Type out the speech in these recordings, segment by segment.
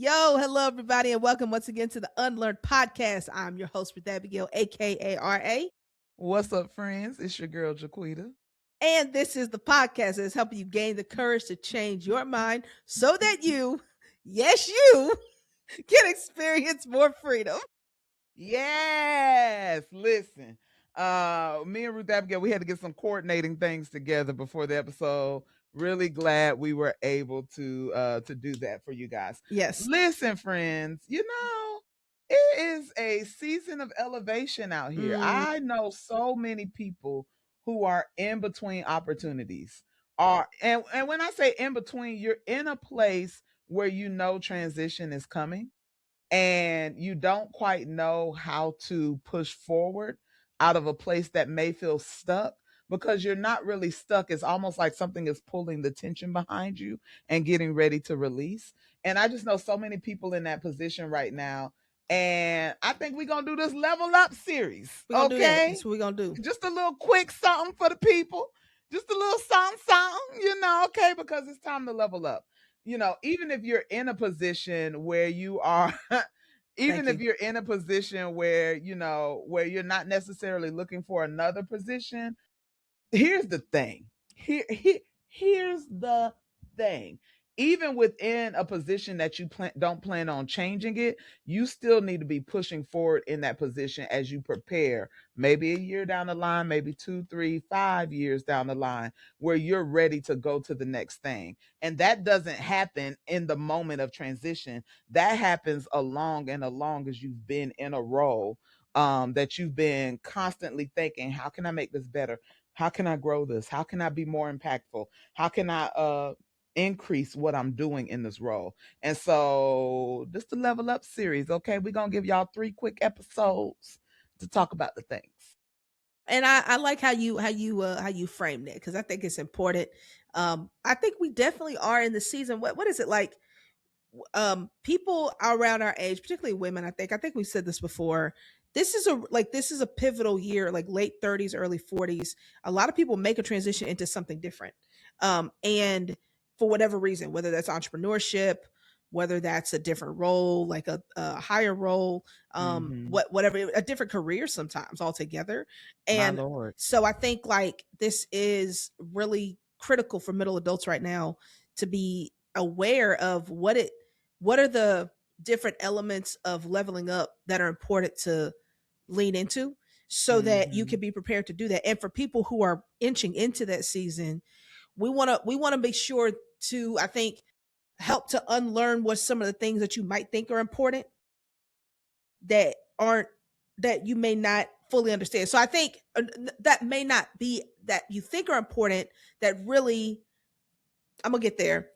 Yo, hello everybody, and welcome once again to the UnLearnT podcast. I'm your host, Ruth Abigail, aka RA, What's up, friends? It's your girl Jaquita. and this is the podcast that is helping you gain the courage to change your mind so that you, yes, you, can experience more freedom. Yes, listen. Me and Ruth Abigail, we had to get some coordinating things together before the episode. Really glad we were able to do that for you guys. Yes. Listen, friends, it is a season of elevation out here. Mm, I know so many people who are in between opportunities. And when I say in between, you're in a place where you know transition is coming and you don't quite know how to push forward out of a place that may feel stuck because you're not really stuck. It's almost like something is pulling the tension behind you and getting ready to release. And I just know so many people in that position right now. And I think we're going to do this level up series. we're going to do that. Okay. That's what we're going to do. Just a little quick something for the people. Just a little something, okay, because it's time to level up. Even if you're in a position where you are even if you're in a position where where you're not necessarily looking for another position, here's the thing. Here's the thing. Even within a position that you don't plan on changing it, you still need to be pushing forward in that position as you prepare. Maybe a year down the line, maybe 2, 3, 5 years down the line, where you're ready to go to the next thing. And that doesn't happen in the moment of transition. That happens along as you've been in a role that you've been constantly thinking, how can I make this better? How can I grow this? How can I be more impactful? How can I increase what I'm doing in this role? And so this the level up series. Okay, we're gonna give y'all 3 quick episodes to talk about the things. And I like how you frame that, because I think it's important. I think we definitely are in the season. What is it like? People around our age, particularly women, I think we said this before. This is a pivotal year, like late 30s, early 40s. A lot of people make a transition into something different. And for whatever reason, whether that's entrepreneurship, whether that's a different role, like a higher role, whatever, a different career sometimes altogether. My And Lord. so I think like this is really critical for middle adults right now to be aware of what are the different elements of leveling up that are important to lean into so that you can be prepared to do that. And for people who are inching into that season, we want to make sure to, I think, help to unlearn what some of the things that you might think are important that aren't, that you may not fully understand. So I think that may not be that you think are important, that really, I'm gonna get there,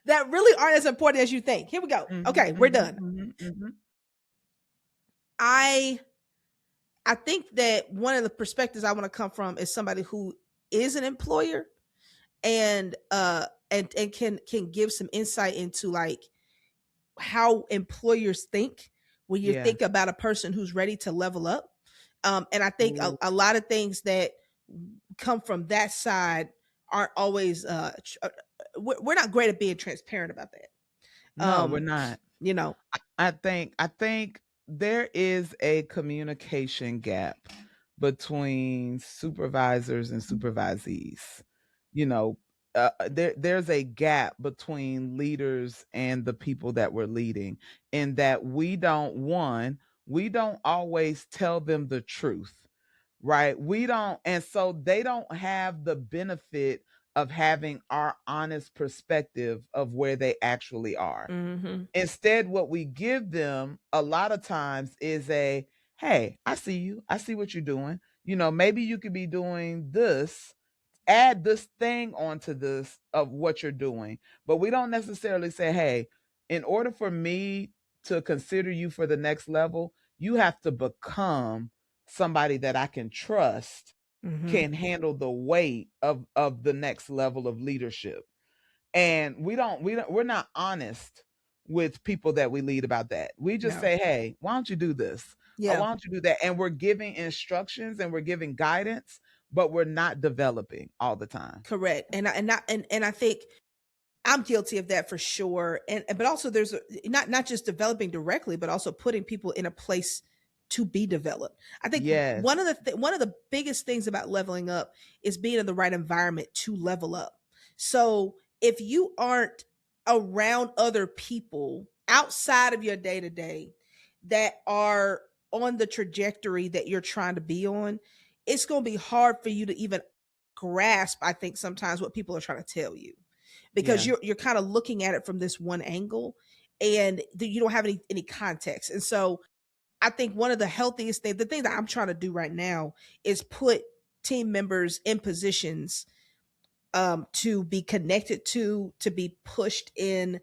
that really aren't as important as you think. Here we go. Okay, we're done. I think that one of the perspectives I want to come from is somebody who is an employer and can give some insight into like how employers think when you think about a person who's ready to level up. And I think a lot of things that come from that side aren't always we're not great at being transparent about that. No, we're not. You know, I think there is a communication gap between supervisors and supervisees. You know, there's a gap between leaders and the people that we're leading, in that we don't always tell them the truth, right? We don't, and so they don't have the benefit of having our honest perspective of where they actually are. Instead, what we give them a lot of times is a, hey, I see you. I see what you're doing. Maybe you could be doing this, add this thing onto this of what you're doing. But we don't necessarily say, hey, in order for me to consider you for the next level, you have to become somebody that I can trust, can handle the weight of the next level of leadership. And we're not honest with people that we lead about that. We just say, hey, why don't you do this? Or why don't you do that? And we're giving instructions and we're giving guidance, but we're not developing all the time. Correct. And I think I'm guilty of that for sure. And but also there's not just developing directly, but also putting people in a place to be developed. I think Yes. one of the biggest things about leveling up is being in the right environment to level up. So if you aren't around other people outside of your day to day that are on the trajectory that you're trying to be on, it's going to be hard for you to even grasp, I think, sometimes what people are trying to tell you, because Yeah. you're kind of looking at it from this one angle, and you don't have any context. And so I think one of the healthiest things, the thing that I'm trying to do right now, is put team members in positions to be connected to be pushed in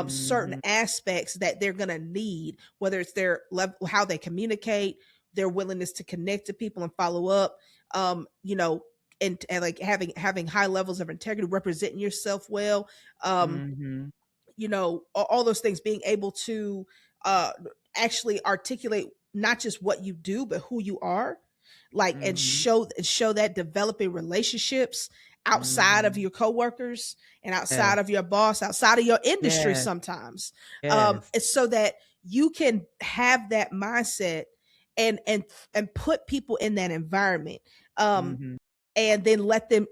certain Mhm. aspects that they're going to need, whether it's their level, how they communicate, their willingness to connect to people and follow up, you know, and like having high levels of integrity, representing yourself well, um, Mhm. you know, all those things, being able to uh actually articulate not just what you do but who you are, like, Mhm. and show that, developing relationships outside of Mhm. your coworkers and Yes. outside of your boss, outside of your industry Yes. sometimes, Yes. it's so that you can have that mindset and put people in that environment, um Mhm. and then let them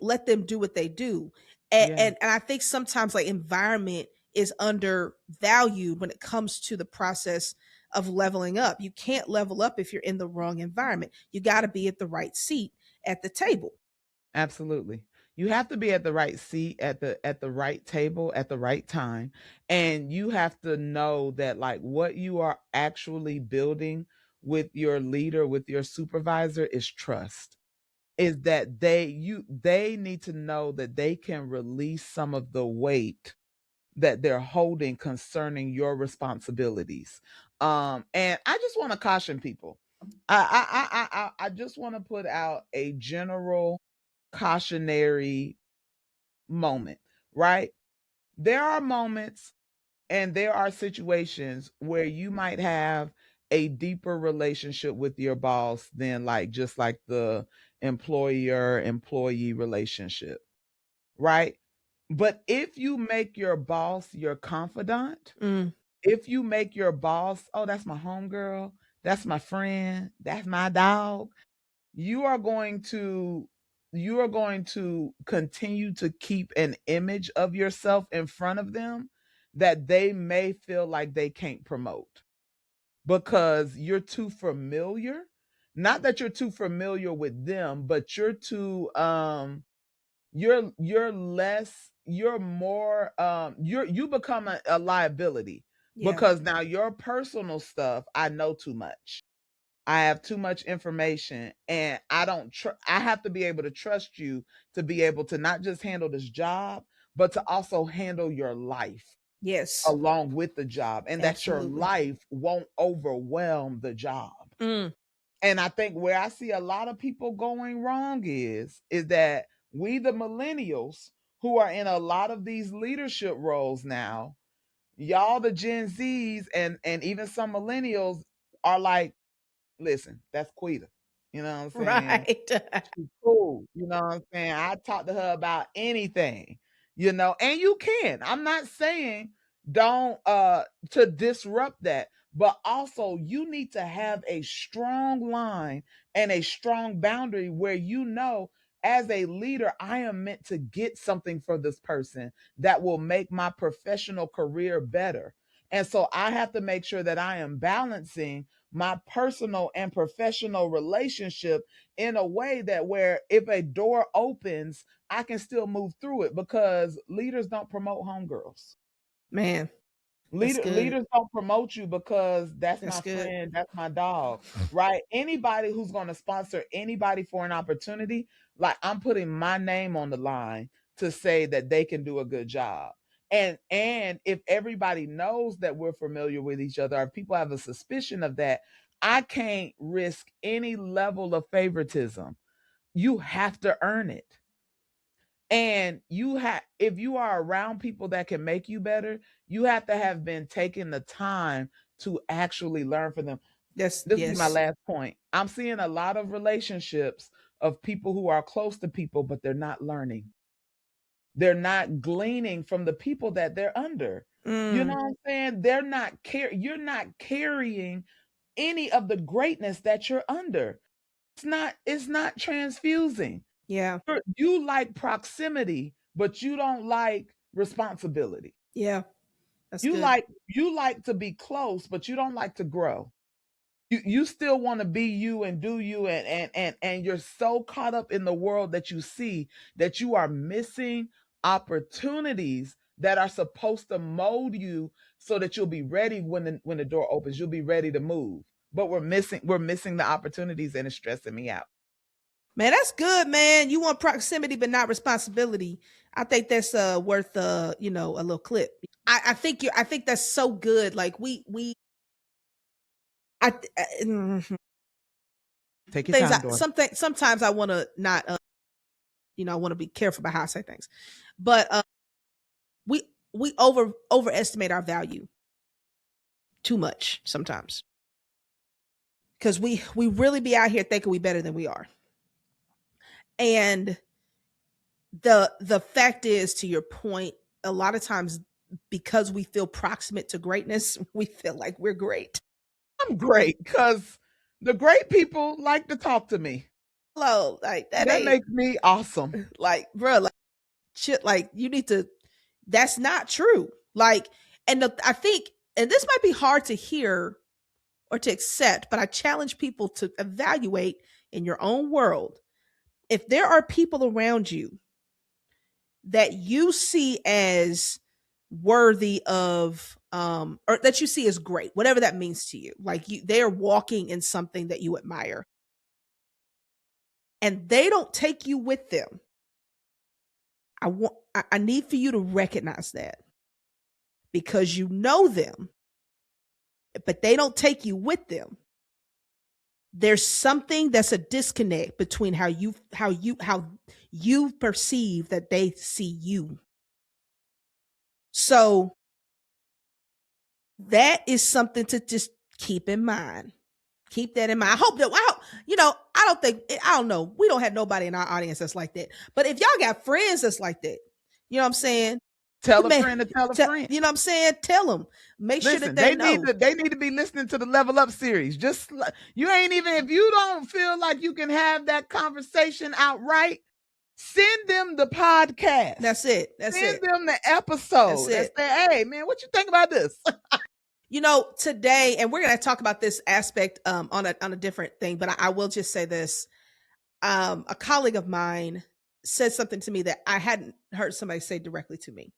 do what they do. Yeah. And I think sometimes like environment is undervalued when it comes to the process of leveling up. You can't level up if you're in the wrong environment. You got to be at the right seat at the table. Absolutely. You have to be at the right seat at the right table at the right time, and you have to know that like what you are actually building with your leader, with your supervisor is trust. Is that they need to know that they can release some of the weight that they're holding concerning your responsibilities. And I just want to caution people. I just want to put out a general cautionary moment, right? There are moments and there are situations where you might have a deeper relationship with your boss than like just like the employer employee relationship, right? But if you make your boss your confidant, Mm, if you make your boss, oh, that's my homegirl, that's my friend, that's my dog, you are going to you are going to continue to keep an image of yourself in front of them that they may feel like they can't promote because you're too familiar. Not that you're too familiar with them, but you're too you're less you're more you become a liability yeah. because now your personal stuff I know too much. I have too much information and I have to be able to trust you to be able to not just handle this job, but to also handle your life Yes. along with the job and that your Absolutely. life won't overwhelm the job. Mm, And I think where I see a lot of people going wrong is that we the millennials who are in a lot of these leadership roles now, y'all the Gen Zs and even some millennials are like, listen, that's Quita. You know what I'm saying? right. She's cool, you know what I'm saying? I talk to her about anything, you know, and you can. I'm not saying don't to disrupt that, but also you need to have a strong line and a strong boundary where you know as a leader I am meant to get something for this person that will make my professional career better. And so I have to make sure that I am balancing my personal and professional relationship in a way that where if a door opens, I can still move through it because leaders don't promote homegirls. Man, that's good. Leaders don't promote you because that's That's my good. friend, that's my dog, right? Anybody who's going to sponsor anybody for an opportunity, like I'm putting my name on the line to say that they can do a good job. And if everybody knows that we're familiar with each other, or people have a suspicion of that, I can't risk any level of favoritism. You have to earn it. And you have if you are around people that can make you better, you have to have been taking the time to actually learn from them. That's This will be my yes. last point. I'm seeing a lot of relationships of people who are close to people, but they're not learning. They're not gleaning from the people that they're under. You know Mm, what I'm saying? You're not carrying any of the greatness that you're under. It's not transfusing. yeah. You like proximity, but you don't like responsibility. Yeah. That's You good. like you like to be close, but you don't like to grow. You still want to be you and do you, and you're so caught up in the world that you see that you are missing opportunities that are supposed to mold you so that you'll be ready when the door opens. You'll be ready to move. But we're missing the opportunities, and it's stressing me out. Man, that's good, man. You want proximity but not responsibility. I think that's worth a little clip. I think that's so good. Like we Take your things time, daughter. sometimes I want to not I want to be careful about how I say things. But we we overestimate our value too much sometimes. Cuz we really be out here thinking we better than we are. And the fact is, to your point, a lot of times because we feel proximate to greatness, we feel like we're great. I'm great because the great people like to talk to me. Hello, like that That ain't makes me awesome. like, bro, like shit. Like you need to. That's not true. Like, I think, and this might be hard to hear or to accept, but I challenge people to evaluate in your own world if there are people around you that you see as worthy of or that you see as great, whatever that means to you, like they're walking in something that you admire and they don't take you with them. I need for you to recognize that because you know them, but they don't take you with them. There's something that's a disconnect between how you perceive that they see you. So that is something to just keep in mind. Keep that in mind. I hope that I don't think I don't know. We don't have nobody in our audience that's like that. But if y'all got friends that's like that, you know what I'm saying? Tell You a may friend to tell a friend. you know what I'm saying? Tell them. Make sure that Listen, they they need know. to they need to be listening to the Level Up series. Just you ain't even if you don't feel like you can have that conversation outright, send them the podcast. That's it. That's Send it. them the That's episode and it. say, "Hey, man, what you think about this?" Today, and we're going to talk about this aspect on a different thing, but I will just say this. A colleague of mine said something to me that I hadn't heard somebody say directly to me.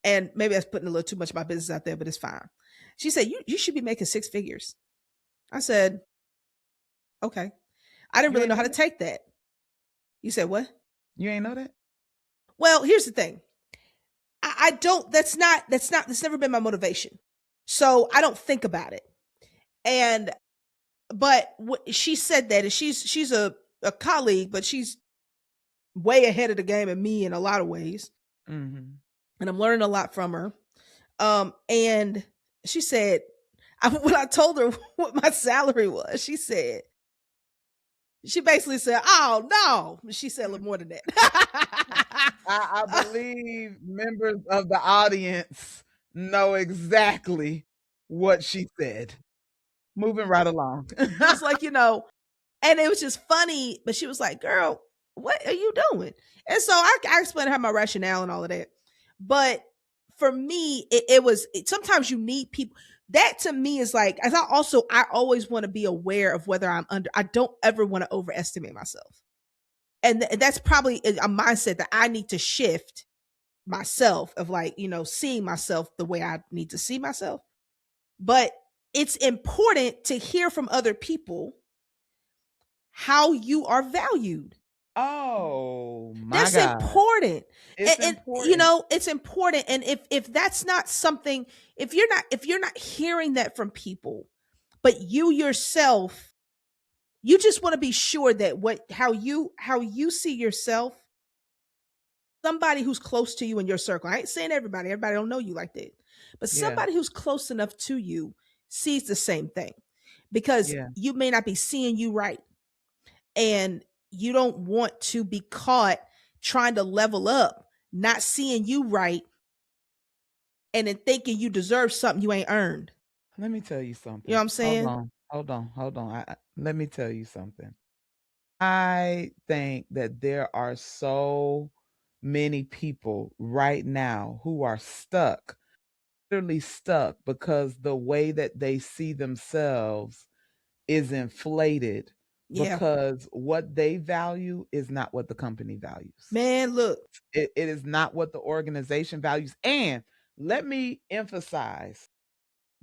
And maybe that's putting a little too much of my business out there, but it's fine. She said, you should be making six figures. I said, okay. I didn't You really ain't know know how to that? take that. You said what? You ain't know that? Well, here's the thing. I don't, that's never been my motivation. So I don't think about it. And, but she said that, and she's a colleague, but she's way ahead of the game of me in a lot of ways. Mhm. And I'm learning a lot from her. And she said, when I told her what my salary was, she basically said, "Oh no," she said a little more than that. I believe members of the audience know exactly what she said. Moving right along. She was like, and it was just funny, but she was like, "Girl, what are you doing?" And so I explained to her my rationale and all of that. But for me, sometimes you need people. That to me is like, as I always want to be aware of whether I'm under. I don't ever want to overestimate myself, and that's probably a mindset that I need to shift myself of like seeing myself the way I need to see myself. But it's important to hear from other people how you are valued. Oh my That's God. important. It's And important. it's important. And if that's not something, if you're not hearing that from people, but you yourself, you just want to be sure that how you see yourself, somebody who's close to you in your circle. I ain't saying everybody don't know you like that. But Yeah. somebody who's close enough to you sees the same thing. Because Yeah. you may not be seeing you right, and you don't want to be caught trying to level up not seeing you right, and then thinking you deserve something you ain't earned. Let me tell you You know what something. I'm Hold saying? on. Hold on. Hold on. Let me tell you something. I think that there are so many people right now who are stuck, literally stuck, because the way that they see themselves is inflated Yeah. because what they value is not what the company values. Man, look. It is not what the organization values. And let me emphasize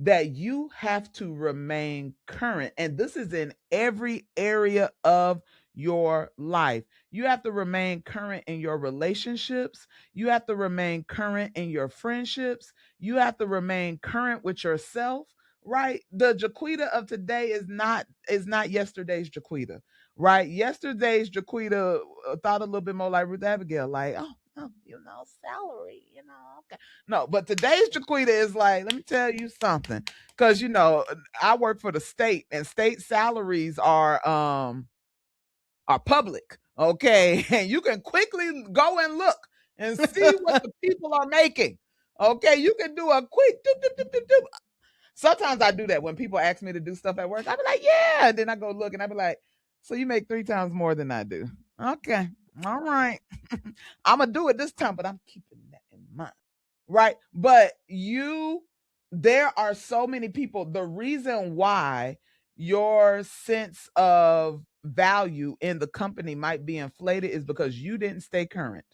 that you have to remain current. And this is in every area of your life. You have to remain current in your relationships. You have to remain current in your friendships. You have to remain current with yourself, right? The Jaquita of today is not yesterday's Jaquita, right? Yesterday's Jaquita thought a little bit more like Ruth Abigail, like, oh, salary, okay. No, but today's Jaquita is like, let me tell you something. Because I work for the state, and state salaries are public. Okay. And you can quickly go and look and see what the people are making. Okay. You can do a quick doop, doop, doop, doop, doop. Sometimes I do that when people ask me to do stuff at work. I be like, yeah. And then I go look and I be like, so you make 3 times more than I do. Okay. All right. I'm gonna do it this time, but I'm keeping that in mind. Right? But there are so many people. The reason why your sense of value in the company might be inflated is because you didn't stay current.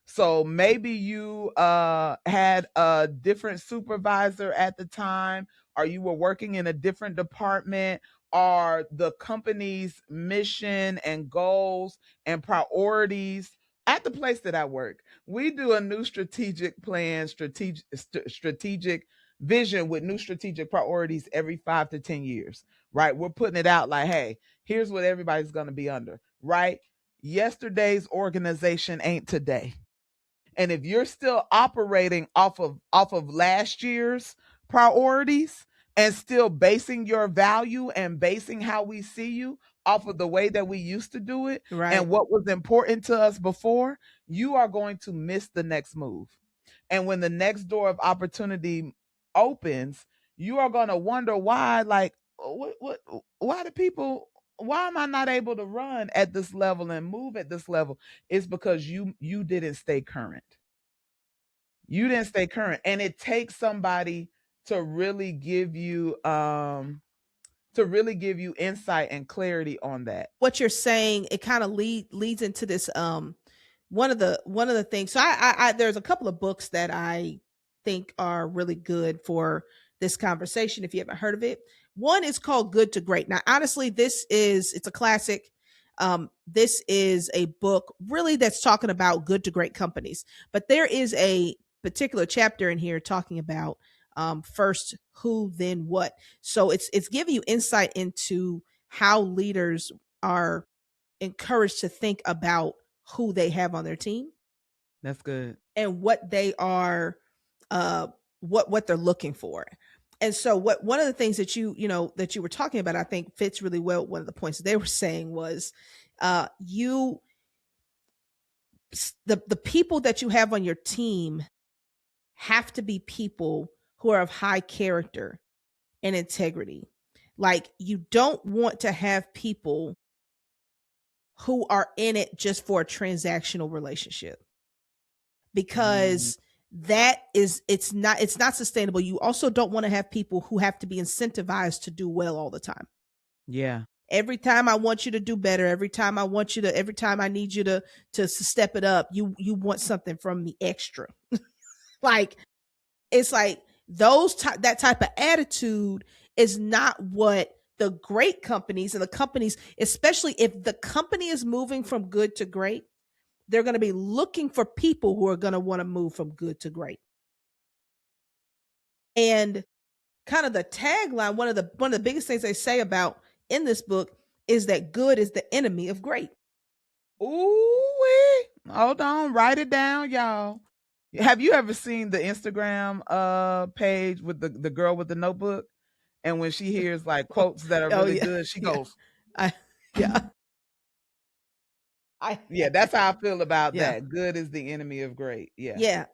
So maybe you had a different supervisor at the time, or you were working in a different department, or the company's mission and goals and priorities. At the place that I work, we do a new strategic plan, strategic vision with new strategic priorities every 5 to 10 years, right? We're putting it out like, hey, here's what everybody's going to be under, right? Yesterday's organization ain't today. And if you're still operating off of last year's priorities and still basing your value and basing how we see you off of the way that we used to do it Right. and what was important to us before, you are going to miss the next move. And when the next door of opportunity opens, you are going to wonder why, like, why do people, why am I not able to run at this level and move at this level? It's because you didn't stay current. You didn't stay current. And it takes somebody to really give you insight and clarity on that. What you're saying, it kind of leads into this one of the things. So I there's a couple of books that I think are really good for this conversation if you haven't heard of it. One is called Good to Great. Now honestly, it's a classic. This is a book really that's talking about good to great companies, but there is a particular chapter in here talking about first who then what. So it's giving you insight into how leaders are encouraged to think about who they have on their team That's good. and what they are uh what they're looking for. And so what one of the things that that you were talking about, I think fits really well. One of the points that they were saying was you the people that you have on your team have to be people who are of high character and integrity. Like you don't want to have people who are in it just for a transactional relationship, Mm, because it's not sustainable. You also don't want to have people who have to be incentivized to do well all the time. yeah. Every time I want you to do better, every time I need you to step it up, you want something from me extra. Like it's like that type of attitude is not what the great companies and the companies, especially if the company is moving from good to great, they're going to be looking for people who are going to want to move from good to great. And kind of the tagline, one of the biggest things they say about in this book is that good is the enemy of great. Ooh, hold on, write it down, y'all. Have you ever seen the Instagram page with the girl with the notebook? And when she hears like quotes that are Oh really yeah, good, she yeah, goes, I, yeah. I Yeah, that's how I feel about yeah. that. Good is the enemy of great. Yeah. Yeah,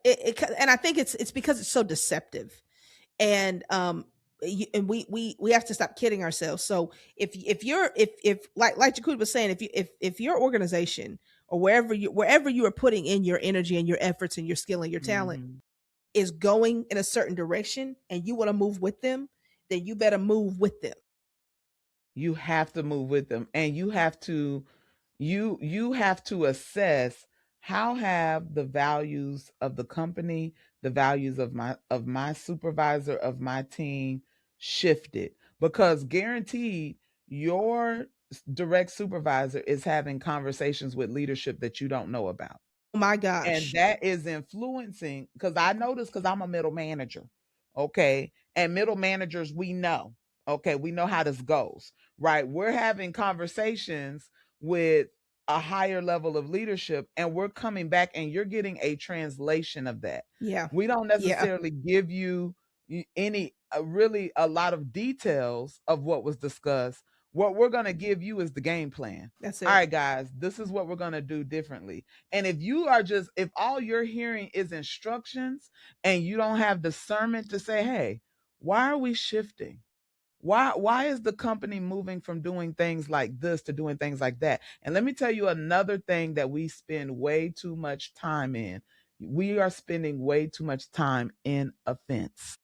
and I think it's because it's so deceptive, and and we have to stop kidding ourselves. So if you're if like Jakub was saying, if your organization or wherever you are putting in your energy and your efforts and your skill and your talent Mhm. is going in a certain direction, and you want to move with them, then you better move with them. You have to move with them, and you have to assess how have the values of the company, the values of my supervisor, of my team shifted, because guaranteed your direct supervisor is having conversations with leadership that you don't know about. Oh my And gosh. that is influencing, because I noticed, because I'm a middle manager. Okay. And middle managers, we know. Okay. We know how this goes, right? We're having conversations with a higher level of leadership, and we're coming back and you're getting a translation of that. Yeah. We don't Yeah. necessarily give you any really a lot of details of what was discussed. What we're going to give you is the game plan. That's All it. right, guys, this is what we're going to do differently. And if all you're hearing is instructions and you don't have discernment to say, hey, why are we shifting? Why is the company moving from doing things like this to doing things like that? And let me tell you another thing that we spend way too much time in. We are spending way too much time in offense.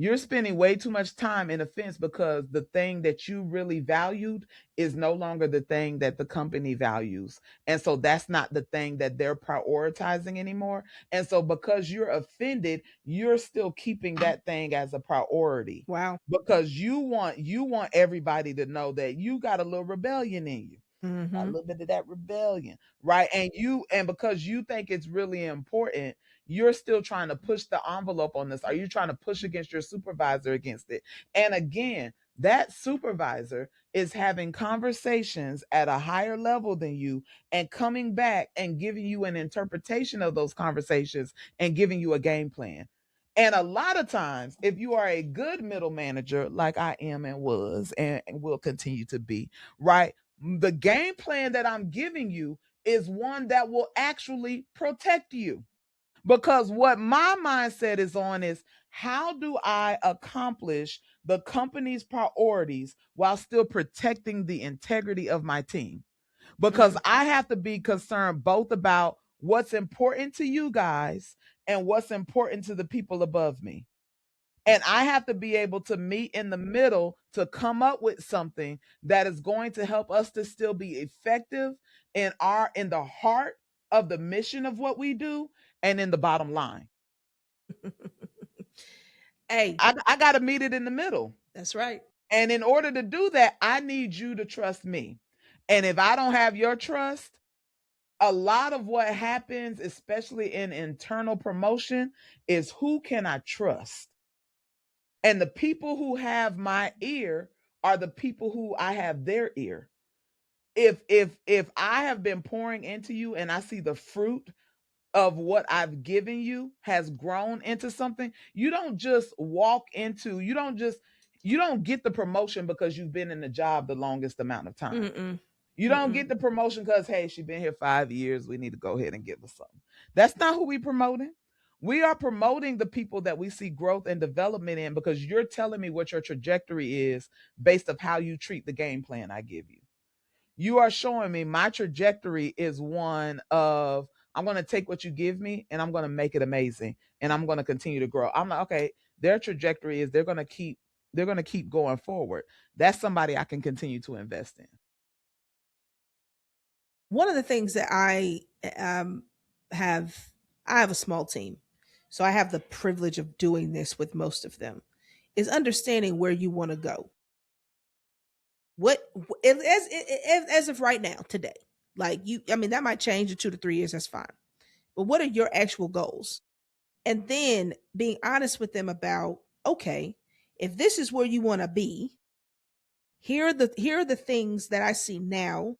You're spending way too much time in offense because the thing that you really valued is no longer the thing that the company values. And so that's not the thing that they're prioritizing anymore. And so because you're offended, you're still keeping that thing as a priority, Wow. because you want everybody to know that you got a little rebellion in you, a Mhm. little bit of that rebellion, right? And because you think it's really important, you're still trying to push the envelope on this. Are you trying to push against your supervisor against it? And again, that supervisor is having conversations at a higher level than you, and coming back and giving you an interpretation of those conversations and giving you a game plan. And a lot of times, if you are a good middle manager, like I am and was and will continue to be, right? The game plan that I'm giving you is one that will actually protect you. Because what my mindset is on is, how do I accomplish the company's priorities while still protecting the integrity of my team? Because Mm. I have to be concerned both about what's important to you guys and what's important to the people above me. And I have to be able to meet in the middle to come up with something that is going to help us to still be effective in the heart of the mission of what we do and in the bottom line. Hey, I got to meet it in the middle. that's right. And in order to do that, I need you to trust me. And if I don't have your trust, a lot of what happens, especially in internal promotion, is who can I trust? And the people who have my ear are the people who I have their ear. If I have been pouring into you and I see the fruit of what I've given you has grown into something, you don't get the promotion because you've been in the job the longest amount of time. Mm-mm. You don't Mm-mm. get the promotion because, hey, she's been here 5 years. We need to go ahead and give her something. That's not who we promoting. We are promoting the people that we see growth and development in, because you're telling me what your trajectory is based of how you treat the game plan I give you. You are showing me my trajectory is one of, I'm going to take what you give me and I'm going to make it amazing, and I'm going to continue to grow. I'm like, okay, their trajectory is they're going to keep going forward. That's somebody I can continue to invest in. One of the things that have I have a small team, so I have the privilege of doing this with most of them, is understanding where you want to go. What as of right now today, like you, I mean that might change in 2 to 3 years. That's fine, but what are your actual goals? And then being honest with them about, okay, if this is where you want to be, here are the things that I see now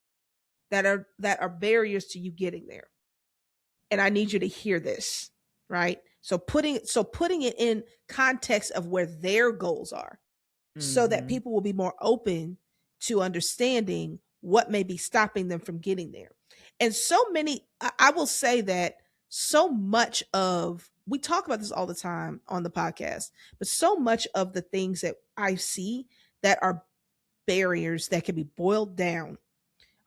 that are barriers to you getting there, and I need you to hear this, right? So putting it in context of where their goals are, so that Mhm. people will be more open to understanding what may be stopping them from getting there. And so many, I will say that so much of, we talk about this all the time on the podcast, but so much of the things that I see that are barriers that can be boiled down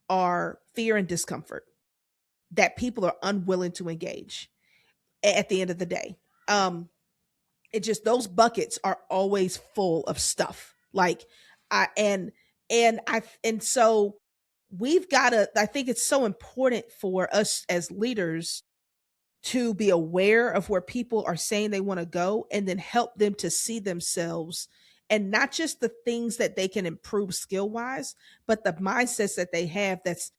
are fear and discomfort that people are unwilling to engage at the end of the day. Um, it just, those buckets are always full of stuff. Like I and so we've got to, I think it's so important for us as leaders to be aware of where people are saying they want to go, and then help them to see themselves, and not just the things that they can improve skill wise, but the mindsets that they have that's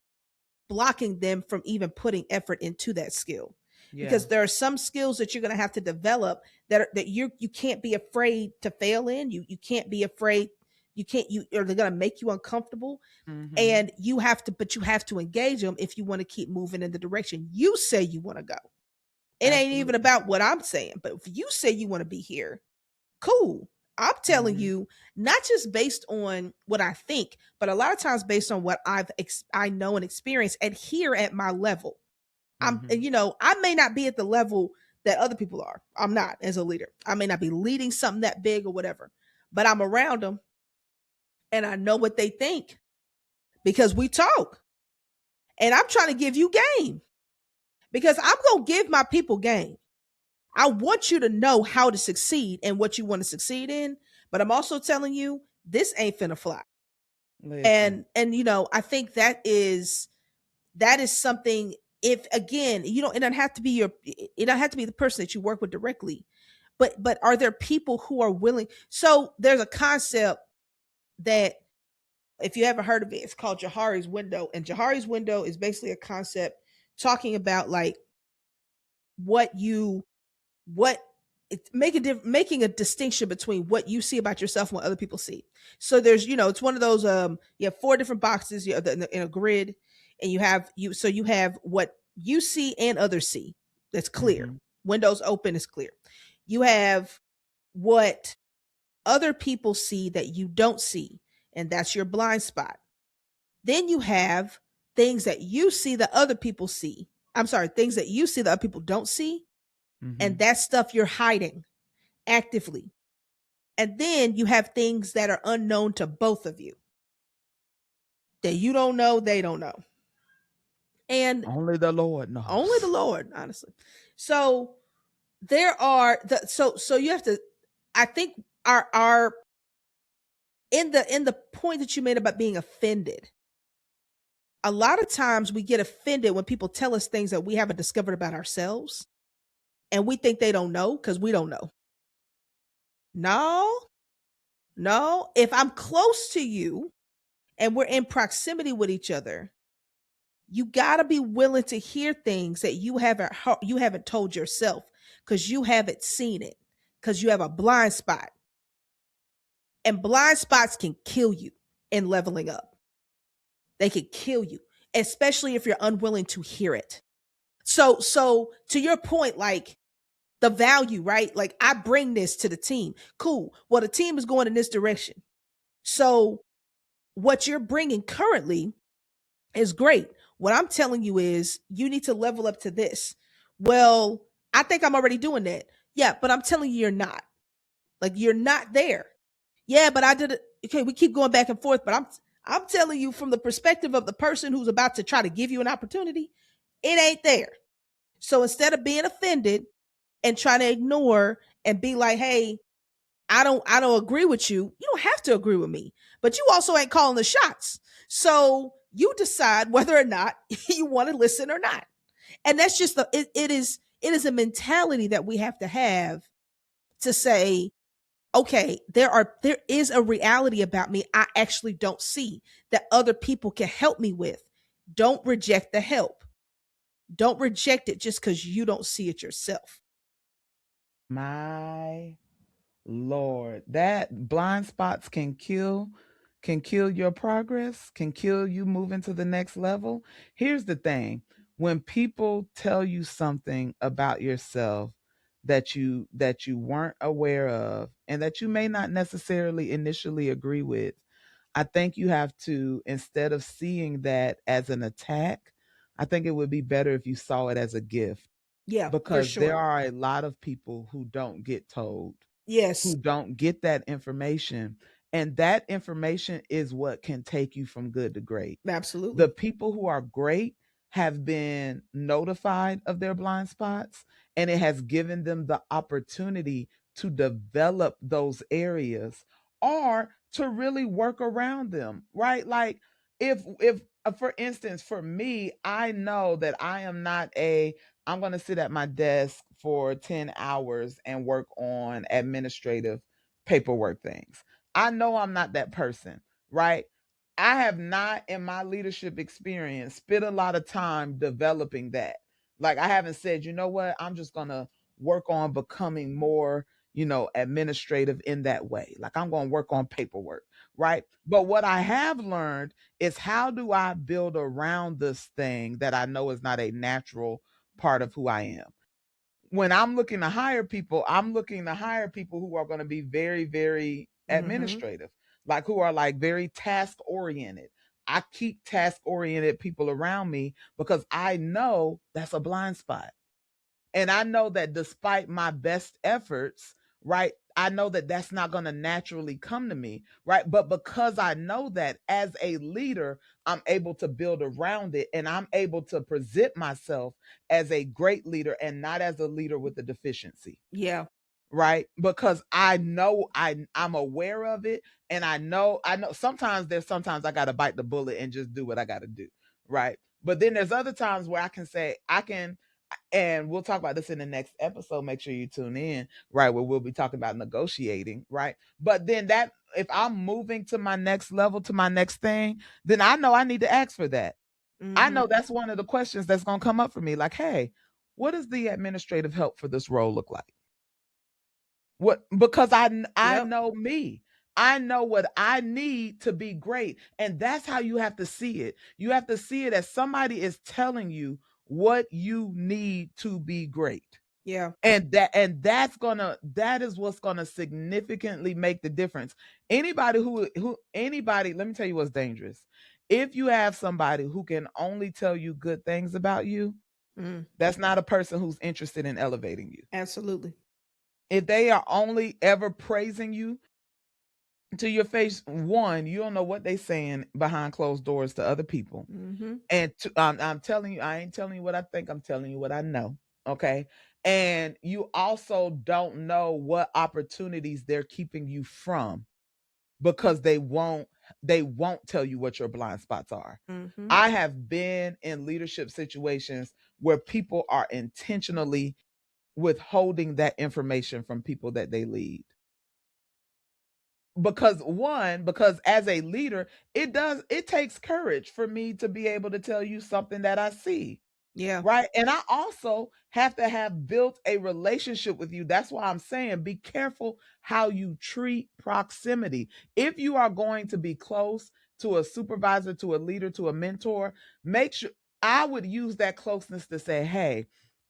blocking them from even putting effort into that skill. Yeah. Because there are some skills that you're going to have to develop that you can't be afraid to fail in. You can't be afraid, you can't, you, or they're going to make you uncomfortable, Mhm. and you have to, but you have to engage them if you want to keep moving in the direction you say you want to go. It ain't even Absolutely. about what I'm saying, but if you say you want to be here, cool. I'm telling Mhm. you, not just based on what I think, but a lot of times based on what I know and experienced, and here at my level. Mhm. I may not be at the level that other people are. I'm not as a leader. I may not be leading something that big or whatever, but I'm around them and I know what they think because we talk. And I'm trying to give you game because I'm going to give my people game. I want you to know how to succeed and what you want to succeed in, but I'm also telling you this ain't finna fly. Listen. And I think that is something. If again, it doesn't have to be it don't have to be the person that you work with directly, but are there people who are willing? So there's a concept that, if you ever heard of it, it's called Johari's window, and Johari's window is basically a concept talking about like what you what making a distinction between what you see about yourself and what other people see. So there's, it's one of those, you have four different boxes, in a grid, and you have what you see and others see. That's clear. Mhm. Windows open is clear. You have what other people see that you don't see, and that's your blind spot. Then you have things that you see that other people see. I'm sorry, things that you see that other people don't see, and Mhm. that stuff you're hiding actively. And then you have things that are unknown to both of you, that you don't know, they don't know. And Only the Lord only the knows. Lord, honestly. So there are so you have to, I think, our in the point that you made about being offended. A lot of times we get offended when people tell us things that we haven't discovered about ourselves, and we think they don't know because we don't know. No, no. If I'm close to you and we're in proximity with each other, you got to be willing to hear things that you haven't told yourself, cuz you haven't seen it, cuz you have a blind spot. And blind spots can kill you in leveling up. They can kill you, especially if you're unwilling to hear it. So to your point, like the value, right? Like I bring this to the team. Cool. Well, the team is going in this direction. So what you're bringing currently is great. What I'm telling you is you need to level up to this. Well, I think I'm already doing that. Yeah, but I'm telling you, you're not. Like you're not there. Yeah, but I did it. Okay, we keep going back and forth, but I'm telling you from the perspective of the person who's about to try to give you an opportunity, it ain't there. So instead of being offended and trying to ignore and be like, "Hey, I don't agree with you." You don't have to agree with me, but you also ain't calling the shots. So you decide whether or not you want to listen or not. And that's just it is a mentality that we have to say, okay, there is a reality about me I actually don't see that other people can help me with. Don't reject the help. Don't reject it just because you don't see it yourself. My Lord, that blind spots can kill your progress, can kill you moving to the next level. Here's the thing. When people tell you something about yourself that you weren't aware of and that you may not necessarily initially agree with, I think you have to, instead of seeing that as an attack, I think it would be better if you saw it as a gift, Yeah, for because there sure. are a lot of people who don't get told, Yes, who don't get that information. And that information is what can take you from good to great. The absolutely. people who are great have been notified of their blind spots, and it has given them the opportunity to develop those areas or to really work around them, right? Like, if for instance, for me, I know that I am not a I'm going to sit at my desk for 10 hours and work on administrative paperwork things. I know I'm not that person, right? I have not, in my leadership experience, spent a lot of time developing that. Like, I haven't said, you know what, I'm just going to work on becoming more, administrative in that way. Like, I'm going to work on paperwork, right? But what I have learned is, how do I build around this thing that I know is not a natural part of who I am? When I'm looking to hire people, I'm looking to hire people who are going to be very, very Mhm. administrative, like, who are like very task oriented. I keep task oriented people around me because I know that's a blind spot. And I know that despite my best efforts, right, I know that that's not going to naturally come to me, right? But because I know that, as a leader, I'm able to build around it, and I'm able to present myself as a great leader and not as a leader with a deficiency, Yeah. right? Because I know I'm aware of it, and I know sometimes I got to bite the bullet and just do what I got to do, right? But then there's other times where I can say, and we'll talk about this in the next episode. Make sure you tune in, right? Where we'll be talking about negotiating, right? But then, that if I'm moving to my next level, to my next thing, then I know I need to ask for that. I Mhm. know that's one of the questions that's going to come up for me. Like, hey, what does the administrative help for this role look like? What? Because I Yep. know me. I know what I need to be great. And that's how you have to see it. You have to see it as somebody is telling you what you need to be great. Yeah. And that is what's gonna significantly make the difference. Anybody, let me tell you what's dangerous. If you have somebody who can only tell you good things about you, Mm. that's not a person who's interested in elevating you. Absolutely. If they are only ever praising you to your face, one, you don't know what they saying behind closed doors to other people. Mhm. And I'm telling you, I ain't telling you what I think, I'm telling you what I know. Okay. And you also don't know what opportunities they're keeping you from, because they won't tell you what your blind spots are. Mhm. I have been in leadership situations where people are intentionally withholding that information from people that they lead. Because as a leader, it takes courage for me to be able to tell you something that I see, Yeah. right? And I also have to have built a relationship with you. That's why I'm saying, be careful how you treat proximity. If you are going to be close to a supervisor, to a leader, to a mentor, make sure, I would use that closeness to say, hey,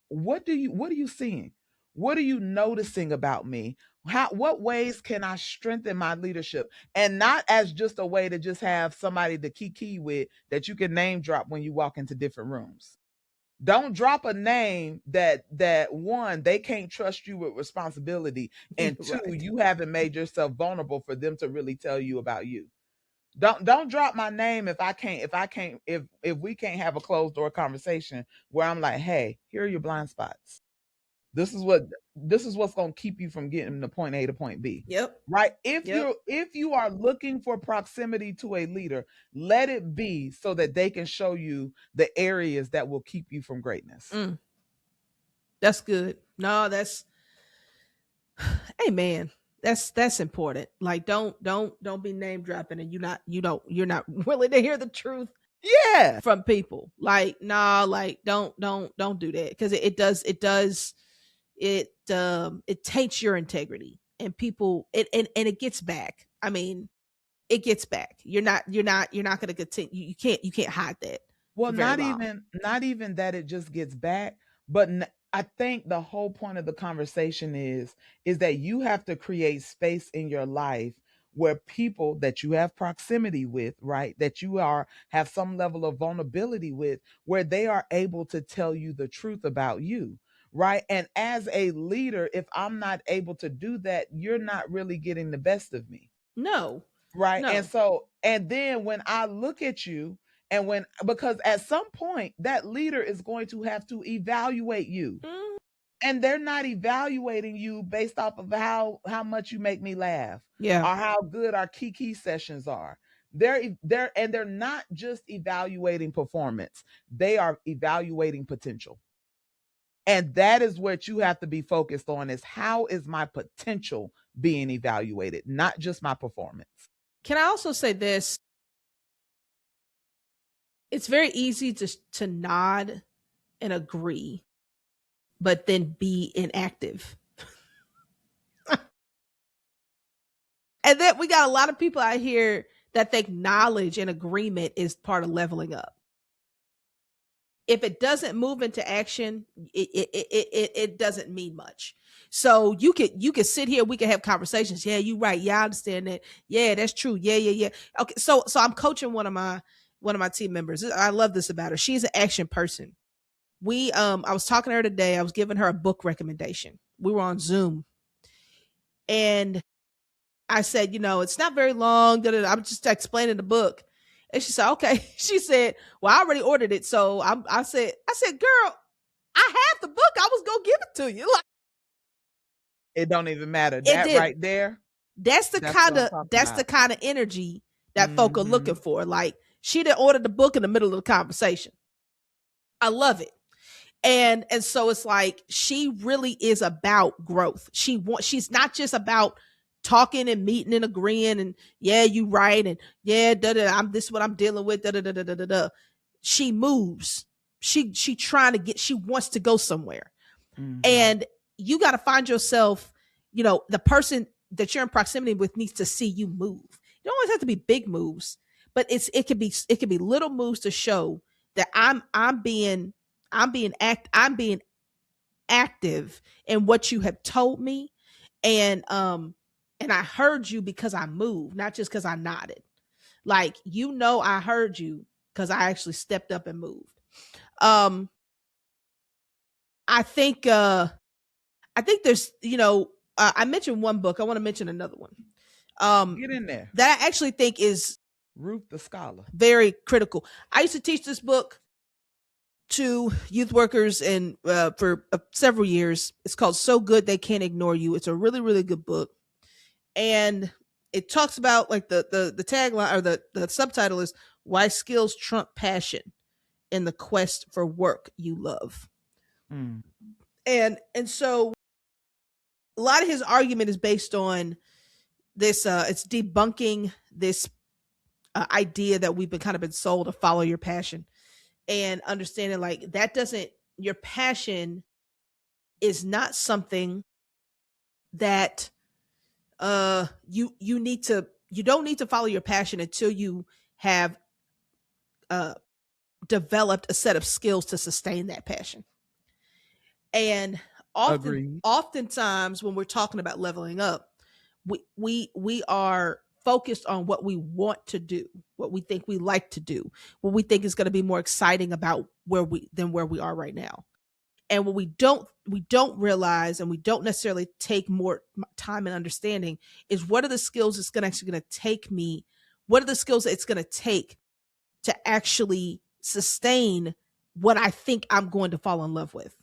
what are you seeing? What are you noticing about me? What ways can I strengthen my leadership? And not as just a way to just have somebody to kiki with that you can name drop when you walk into different rooms. Don't drop a name that one, they can't trust you with responsibility, and two, Right. you haven't made yourself vulnerable for them to really tell you about you. Don't drop my name if we can't have a closed door conversation where I'm like, hey, here are your blind spots. This is what's going to keep you from getting to point A to point B. Yep. Right? If Yep. you are looking for proximity to a leader, let it be so that they can show you the areas that will keep you from greatness. Mm. That's good. No, that's hey man. That's important. Like don't be name dropping and you're not willing to hear the truth Yeah. from people. Like, nah, like don't do that. Because it taints your integrity and people and it gets back. I mean, it gets back. You're not gonna continue. You can't hide that Well, for very not long. even not even that it just gets back, but I think the whole point of the conversation is that you have to create space in your life where people that you have proximity with, right, that you are have some level of vulnerability with, where they are able to tell you the truth about you, right? And as a leader, if I'm not able to do that, you're not really getting the best of me, No. right? And No. so, and then when I look at you, and when, because at some point that leader is going to have to evaluate you, Mm, and they're not evaluating you based off of how much you make me laugh, yeah. or how good our kiki sessions are. They're not just evaluating performance, they are evaluating potential. And that is what you have to be focused on, is how is my potential being evaluated, not just my performance. Can I also say this? It's very easy to nod and agree, but then be inactive. And then we got a lot of people out here that think knowledge and agreement is part of leveling up. If it doesn't move into action, it doesn't mean much. So you could sit here, we can have conversations. Yeah, you right. Yeah, I understand that. Yeah, that's true. Yeah, yeah, yeah. Okay, so I'm coaching one of my team members. I love this about her. She's an action person. I was talking to her today. I was giving her a book recommendation. We were on Zoom, and I said, it's not very long. I'm just explaining the book. And she said, okay. She said, well, I already ordered it. So I said, girl, I have the book. I was gonna give it to you. Like, It don't even matter. it That didn't. right there, That's the that's what kind I'm of talking that's the about. kind of energy that folk are looking Hmm. for. Like, she didn't order the book in the middle of the conversation. I love it. And so it's like she really is about growth. She's not just about talking and meeting and agreeing and yeah, you right, and yeah, da da, I'm this is what I'm dealing with, da da da da da da. She moves. She trying to she wants to go somewhere. Hmm. And you got to find yourself, the person that you're in proximity with needs to see you move. You don't always have to be big moves, but it could be little moves to show that I'm being active in what you have told me, and I heard you because I moved, not just because I nodded. Like, I heard you because I actually stepped up and moved. Um, I think there's, I mentioned one book. I want to mention another one. Get in there. That I actually think is Ruth the Scholar. very critical. I used to teach this book to youth workers and for several years. It's called So Good They Can't Ignore You. It's a really, really good book. And it talks about, like, the tagline, or the subtitle is Why Skills Trump Passion in the Quest for Work You Love. Mm. And so a lot of his argument is based on this, it's debunking this idea that we've been kind of been sold to follow your passion, and understanding, like, that doesn't your passion is not something that you don't need to follow your passion until you have uh developed a set of skills to sustain that passion. And Agreed. oftentimes when we're talking about leveling up, we are focused on what we want to do, what we think we like to do, what we think is going to be more exciting about where we are right now. And what we don't realize, and we don't necessarily take more time and understanding, is what are the skills it's going to take me, what are the skills that it's going to take to actually sustain what I think I'm going to fall in love with.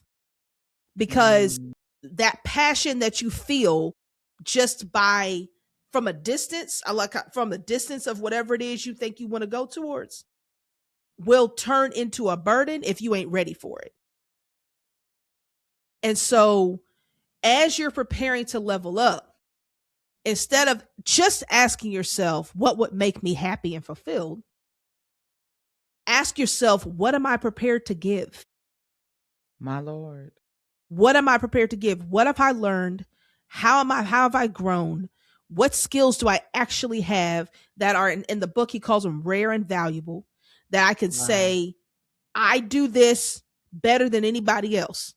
Because Mm. that passion that you feel just by from a distance, I like from a distance of whatever it is you think you want to go towards, will turn into a burden if you ain't ready for it. And so, as you're preparing to level up, instead of just asking yourself, what would make me happy and fulfilled, ask yourself, what am I prepared to give? My Lord. What am I prepared to give? What have I learned? How have I grown? What skills do I actually have that are in the book? He calls them rare and valuable, that I can Wow. say, I do this better than anybody else.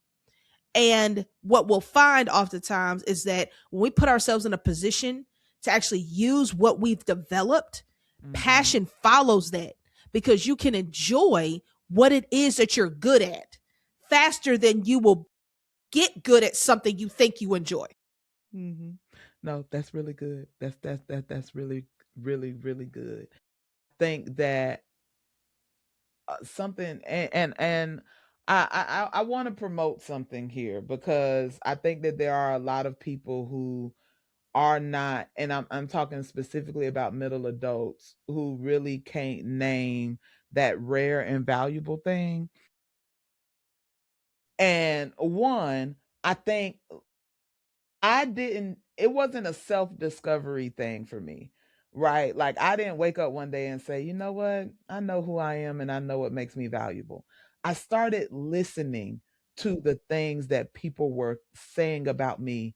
And what we'll find oftentimes is that when we put ourselves in a position to actually use what we've developed, Mhm. passion follows that, because you can enjoy what it is that you're good at faster than you will get good at something you think you enjoy. Mhm. No, that's really good. That's really, really, really good. Think that something, and I want to promote something here because I think that there are a lot of people who are not, and I'm talking specifically about middle adults who really can't name that rare and valuable thing. And one, I think I didn't it wasn't a self-discovery thing for me, right? Like, I didn't wake up one day and say, "You know what? I know who I am and I know what makes me valuable." I started listening to the things that people were saying about me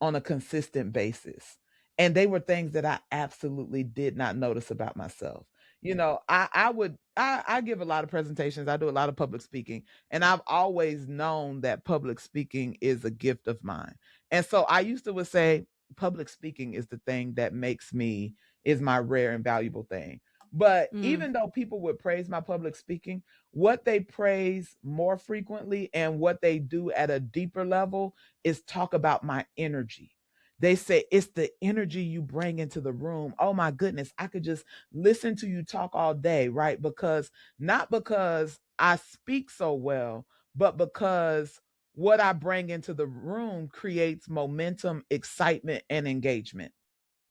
on a consistent basis. And they were things that I absolutely did not notice about myself. You know, I give a lot of presentations. I do a lot of public speaking, and I've always known that public speaking is a gift of mine. And so I used to would say public speaking is the thing that makes me is my rare and valuable thing. But Mm, even though people would praise my public speaking, what they praise more frequently and what they do at a deeper level is talk about my energy. They say it's the energy you bring into the room. Oh my goodness, I could just listen to you talk all day, right? Because not because I speak so well, but because what I bring into the room creates momentum, excitement, and engagement,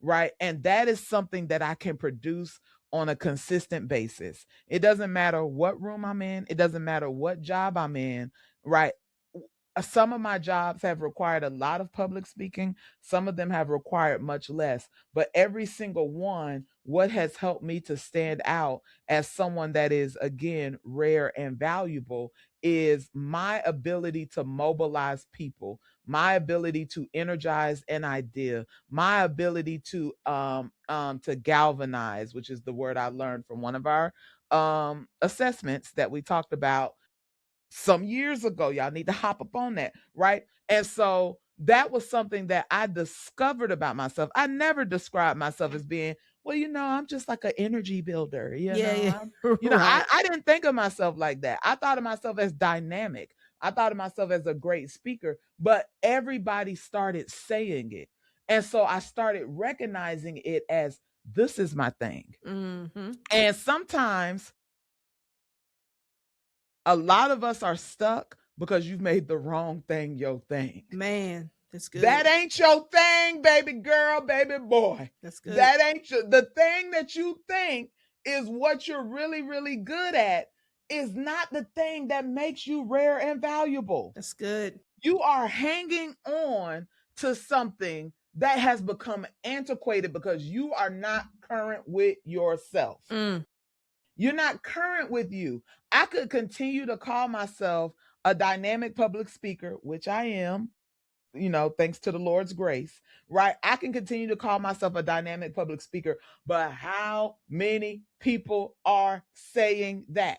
right? And that is something that I can produce on a consistent basis. It doesn't matter what room I'm in, it doesn't matter what job I'm in, right? Some of my jobs have required a lot of public speaking, some of them have required much less, but every single one, what has helped me to stand out as someone that is, again, rare and valuable is my ability to mobilize people, my ability to energize an idea, my ability to galvanize, which is the word I learned from one of our assessments that we talked about some years ago. Y'all need to hop up on that, right? And so that was something that I discovered about myself. I never described myself as being, well, I'm just like an energy builder. yeah, yeah. I'm, Right. I didn't think of myself like that. I thought of myself as dynamic. I thought of myself as a great speaker, but everybody started saying it. And so I started recognizing it as this is my thing. Hmm. And sometimes a lot of us are stuck because you've made the wrong thing your thing. Man, that's That good. ain't your thing, baby girl, baby boy. That's good. That ain't the thing that you think is what you're really, really good at is not the thing that makes you rare and valuable. That's good. You are hanging on to something that has become antiquated because you are not current with yourself. Mm, You're not current with you. I could continue to call myself a dynamic public speaker, which I am, thanks to the Lord's grace, right? I can continue to call myself a dynamic public speaker, but how many people are saying that?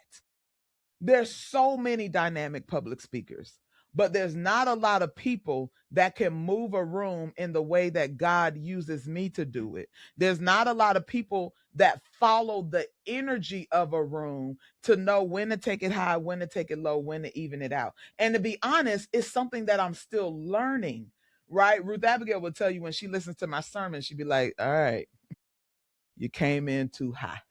There's so many dynamic public speakers, but there's not a lot of people that can move a room in the way that God uses me to do it. There's not a lot of people that follow the energy of a room to know when to take it high, when to take it low, when to even it out. And to be honest, it's something that I'm still learning, right? Ruth Abigail will tell you when she listens to my sermon, she'd be like, all right, you came in too high.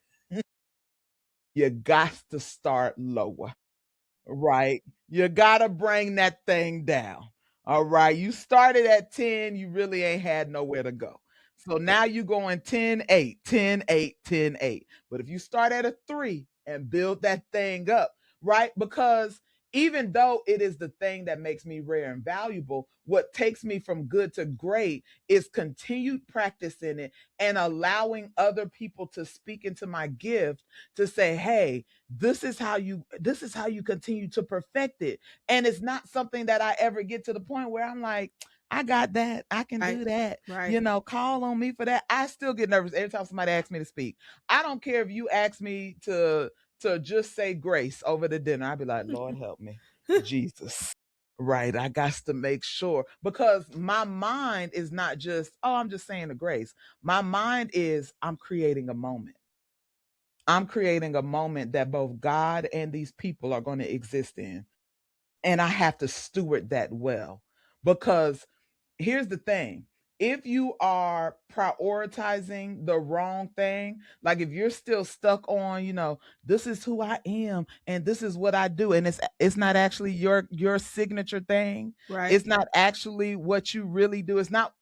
You got to start lower. Right. You gotta bring that thing down. All right. You started at 10, you really ain't had nowhere to go. So now you going 10, 8, 10, 8, 10, 8. But if you start at a 3 and build that thing up, right? Because even though it is the thing that makes me rare and valuable, what takes me from good to great is continued practice in it and allowing other people to speak into my gift to say, hey, this is how you continue to perfect it. And it's not something that I ever get to the point where I'm like, I got that, I can right. do that, Right. call on me for that. I still get nervous every time somebody asks me to speak. I don't care if you ask me to just say grace over the dinner. I'd be like, Lord help me, Jesus. Right. I got to make sure because my mind is not just, oh, I'm just saying a grace. My mind is, I'm creating a moment. I'm creating a moment that both God and these people are going to exist in. And I have to steward that well because here's the thing. If you are prioritizing the wrong thing, like if you're still stuck on, this is who I am and this is what I do, and it's not actually your signature thing. Right. It's not actually what you really do. It's not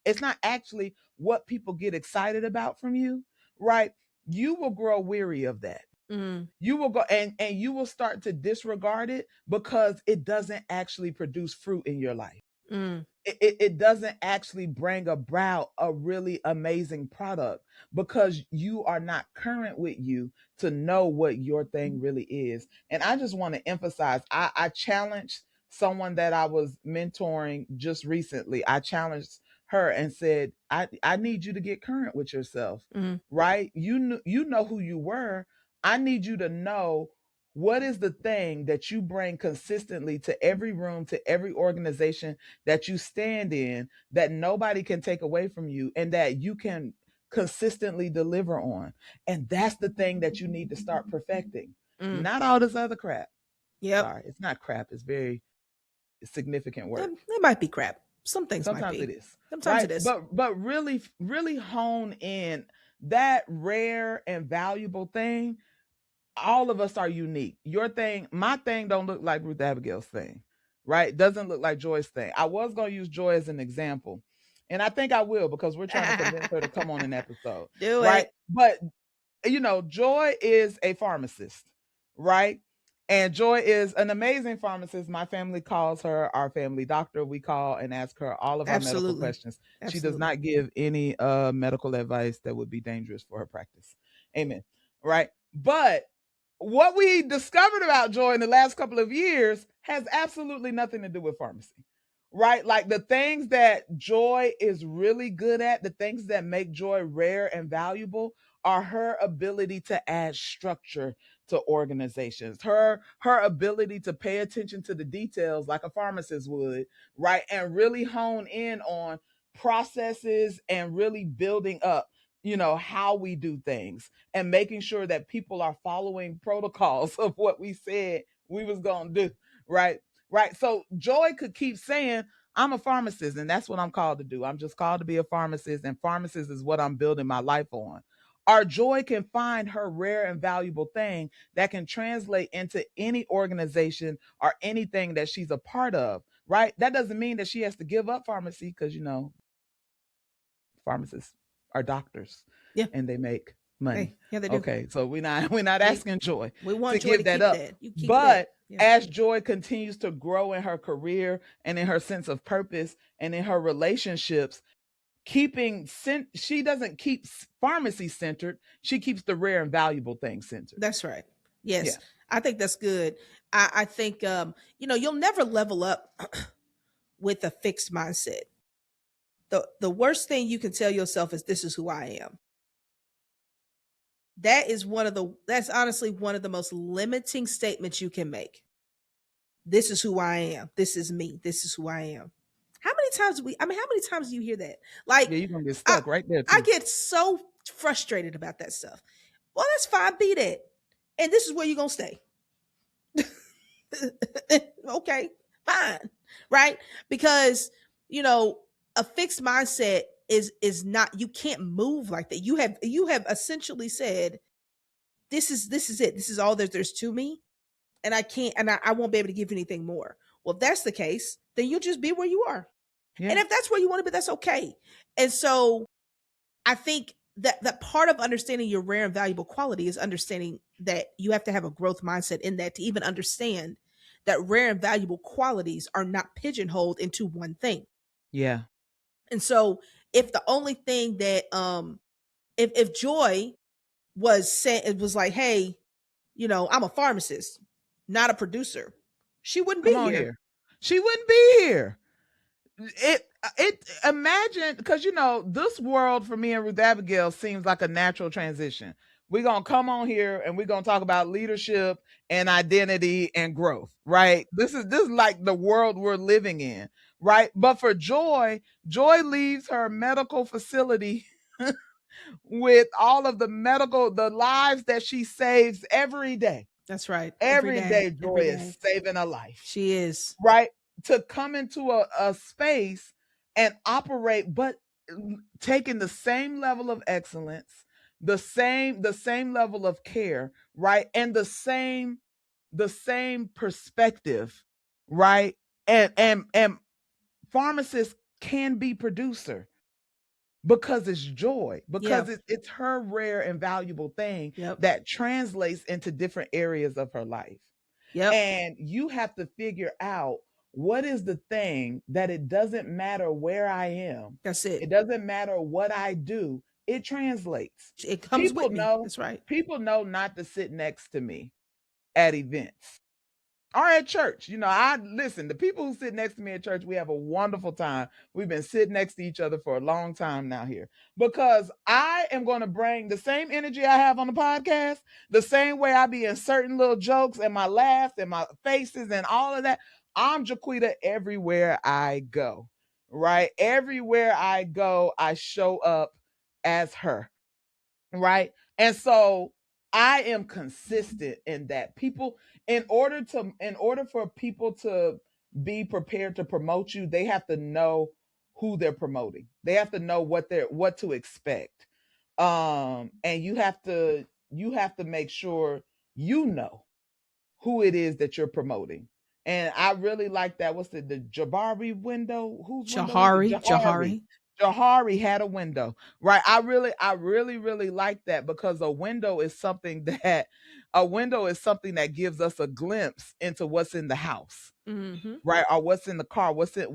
actually what people get excited about from you, right? You will grow weary of that. Mm, You will go and you will start to disregard it because it doesn't actually produce fruit in your life. mm, It doesn't actually bring about a really amazing product because you are not current with you to know what your thing really is. And I just want to emphasize, I challenged someone that I was mentoring just recently. I challenged her and said, I need you to get current with yourself, mm, right? You know who you were. I need you to know what is the thing that you bring consistently to every room, to every organization that you stand in, that nobody can take away from you and that you can consistently deliver on. And that's the thing that you need to start perfecting. mm. Not all this other crap. Yep. Sorry, it's not crap. It's very significant It, work. it might be crap. Some things might Sometimes it be. is, Sometimes right? it is. But really, really hone in that rare and valuable thing. All of us are unique. Your thing, my thing don't look like Ruth Abigail's thing, right? Doesn't look like Joy's thing. I was going to use Joy as an example. And I think I will because we're trying to convince her to come on an episode, Do right? it. But Joy is a pharmacist, right? And Joy is an amazing pharmacist. My family calls her our family doctor. We call and ask her all of our medical Absolutely. questions. She does Absolutely. not give any medical advice that would be dangerous for her practice. Amen. Right? But what we discovered about Joy in the last couple of years has absolutely nothing to do with pharmacy. Right? Like the things that Joy is really good at, the things that make Joy rare and valuable are her ability to add structure to organizations, her ability to pay attention to the details like a pharmacist would, right? And really hone in on processes and really building up, how we do things and making sure that people are following protocols of what we said we was going to do, right? Right. So Joy could keep saying, I'm a pharmacist and that's what I'm called to do. I'm just called to be a pharmacist, and pharmacist is what I'm building my life on. Our Joy can find her rare and valuable thing that can translate into any organization or anything that she's a part of, right? That doesn't mean that she has to give up pharmacy because, pharmacists are doctors Yeah. and they make money. Hey, yeah, they do. Okay, so we're not We asking Joy we to want Joy to give that keep up. that. You keep that. But Yeah. as Joy continues to grow in her career and in her sense of purpose and in her relationships, she doesn't keep pharmacy centered. She keeps the rare and valuable things centered. That's right. Yeah. Yes. I think that's good. I think you'll never level up with a fixed mindset. The worst thing you can tell yourself is this is who I am. That's honestly one of the most limiting statements you can make. This is who I am. This is me. This is who I am. How many times do you hear that? Like Yeah, you're gonna get I stuck right there I too. get so frustrated about that stuff. Well, that's fine, be that. And this is where you're gonna stay. Okay, fine. Right? Because, you know, a fixed mindset is not, you can't move like that. You have essentially said, this is it. This is all there's to me. And I can't and I won't be able to give you anything more. Well, if that's the case, then you'll just be where you are. And Yeah. if that's where you want to be, that's okay. And so I think that part of understanding your rare and valuable quality is understanding that you have to have a growth mindset in that to even understand that rare and valuable qualities are not pigeonholed into one thing. Yeah. And so if the only thing that if Joy was saying, it was like, hey, I'm a pharmacist, not a producer, she wouldn't Come be on here. here. She wouldn't be here. It imagine because this world for me and Ruth Abigail seems like a natural transition. we're gonna come on here and we're gonna talk about leadership and identity and growth, right? This is like the world we're living in, right? But for Joy, Joy leaves her medical facility with all of the lives that she saves every day. That's right. Every Every day. day, Joy Every is day. saving a life, She is. right? To come into a space and operate, but taking the same level of excellence, the same level of care, right? And the same perspective, right? And pharmacists can be producer because it's Joy, Yeah. because it's her rare and valuable thing Yep. that translates into different areas of her life. Yep. And you have to figure out what is the thing that it doesn't matter where I am, That's it it. doesn't matter what I do, it translates. It comes People with me. know, That's right. people know not to sit next to me at events or at church. I listen, the people who sit next to me at church, we have a wonderful time. We've been sitting next to each other for a long time now here because I am going to bring the same energy I have on the podcast, the same way I be in certain little jokes and my laughs and my faces and all of that. I'm Jaquita everywhere I go, right? Everywhere I go, I show up as her, right? And so I am consistent in that. People, in order for people to be prepared to promote you, they have to know who they're promoting. They have to know what to expect. And you have to make sure you know who it is that you're promoting. And I really like that. What's the Jabari window? Whose window was it? Jahari. Jahari. Jahari. Jahari had a window, right? I really like that because a window is something that gives us a glimpse into what's in the house, Mm-hmm. right? Or what's in the car, what's in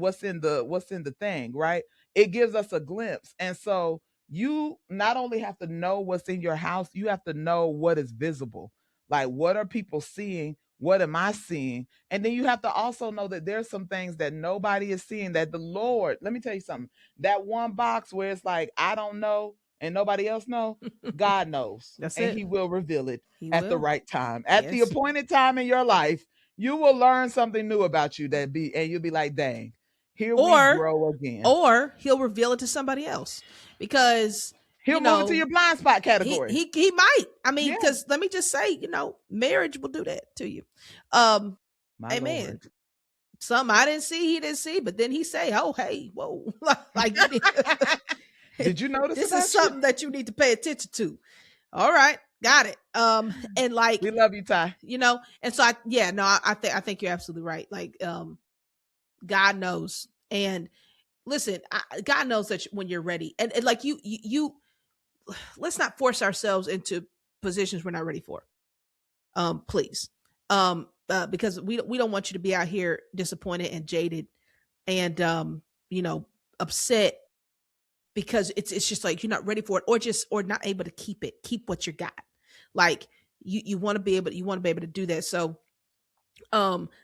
the thing, right? It gives us a glimpse. And so you not only have to know what's in your house, you have to know what is visible. Like, what are people seeing? What am I seeing? And then you have to also know that there's some things that nobody is seeing, that the Lord, let me tell you something. That one box where it's like, I don't know and nobody else know, God knows, That's and it. he will reveal it He at the will. right time. At the Yes. appointed time in your life, you will learn something new about you, and you'll be like, dang, here we Or grow again. or he'll reveal it to somebody else because He'll move it to your blind spot he category. he he might. I mean, Yeah, because let me just say, marriage will do that to you. Um, my Amen. Lord. Some I didn't see, he didn't see, but then he say, "Oh, hey, whoa, like you need, Did you notice this is about you? something that you need to pay attention to." All right, got it. And We like love you, Ty. and so yeah, no, I think you're absolutely right. Like, God knows, and listen, God knows that when you're ready, and like you, let's not force ourselves into positions we're not ready for. Please, because we don't want you to be out here disappointed and jaded, and you know, upset because it's just like you're not ready for it, or not able to keep what you got. Like you want to be able to do that. So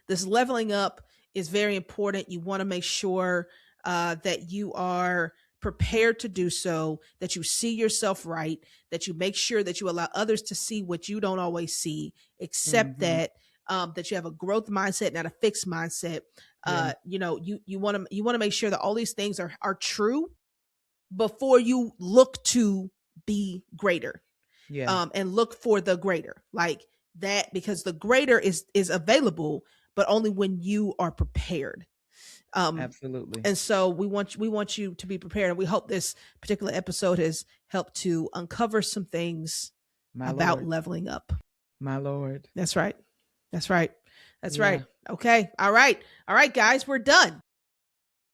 this leveling up is very important. You want to make sure that you are prepared to do so, that you see yourself right, that you make sure that you allow others to see what you don't always see, accept Hmm. that, that you have a growth mindset, not a fixed mindset. Yeah, You want to make sure that all these things are true before you look to be greater, yeah, and look for the greater, like that, because the greater is available, but only when you are prepared. um absolutely. and so we want you to be prepared, and we hope this particular episode has helped to uncover some things My about Lord. leveling up. My Lord. That's right. That's right. That's right. Yeah. Okay. All right, guys, we're done.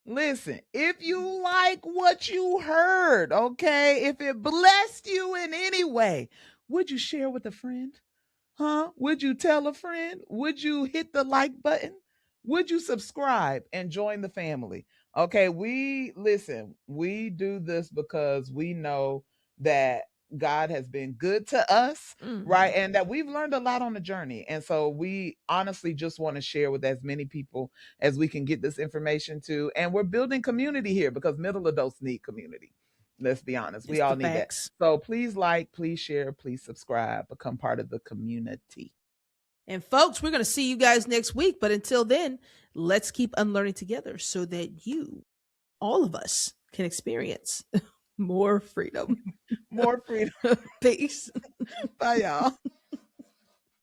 Listen, if you like what you heard, okay, if it blessed you in any way, would you share with a friend? Huh? Would you tell a friend? Would you hit the like button? Would you subscribe and join the family? Okay, we do this because we know that God has been good to us, right? Mhm. And that we've learned a lot on the journey. And so we honestly just want to share with as many people as we can get this information to. And we're building community here because middle adults need community. Let's be honest. We It's the all need that. facts. So please like, please share, please subscribe, become part of the community. And folks, we're going to see you guys next week. But until then, let's keep unlearning together so that you, all of us, can experience more freedom. More freedom. Peace. Bye, y'all.